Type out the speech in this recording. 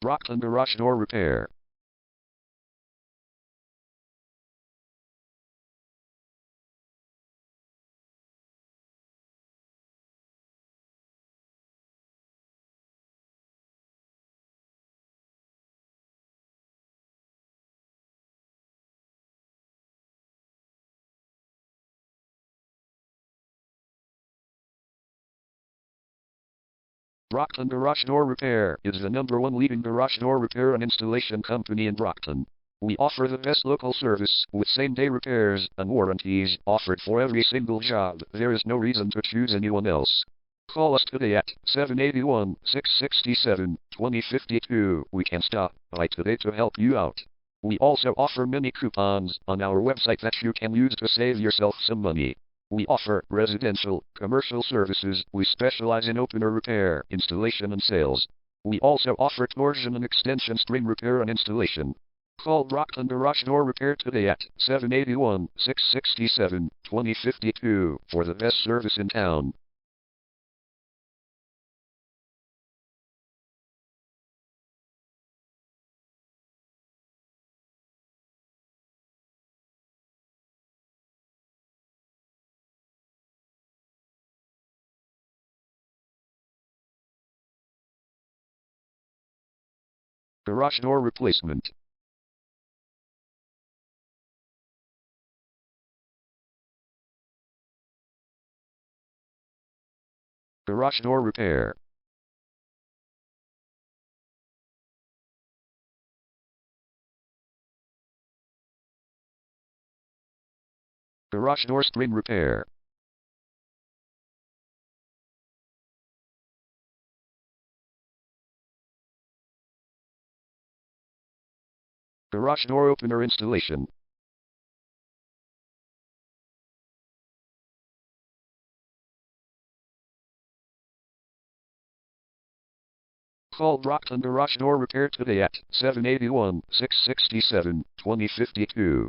Brockton Garage Door Repair. Brockton Garage Door Repair is the #1 leading garage door repair and installation company in Brockton. We offer the best local service with same-day repairs and warranties offered for every single job. There is no reason to choose anyone else. Call us today at 781-667-2052. We can stop by today to help you out. We also offer many coupons on our website that you can use to save yourself some money. We offer residential, commercial services. We specialize in opener repair, installation and sales. We also offer torsion and extension string repair and installation. Call Brockton Garage Door Repair today at 781-667-2052 for the best service in town. Garage door replacement. Garage door repair. Garage door string repair. Garage door opener installation. Call Brockton Garage Door Repair today at 781-667-2052.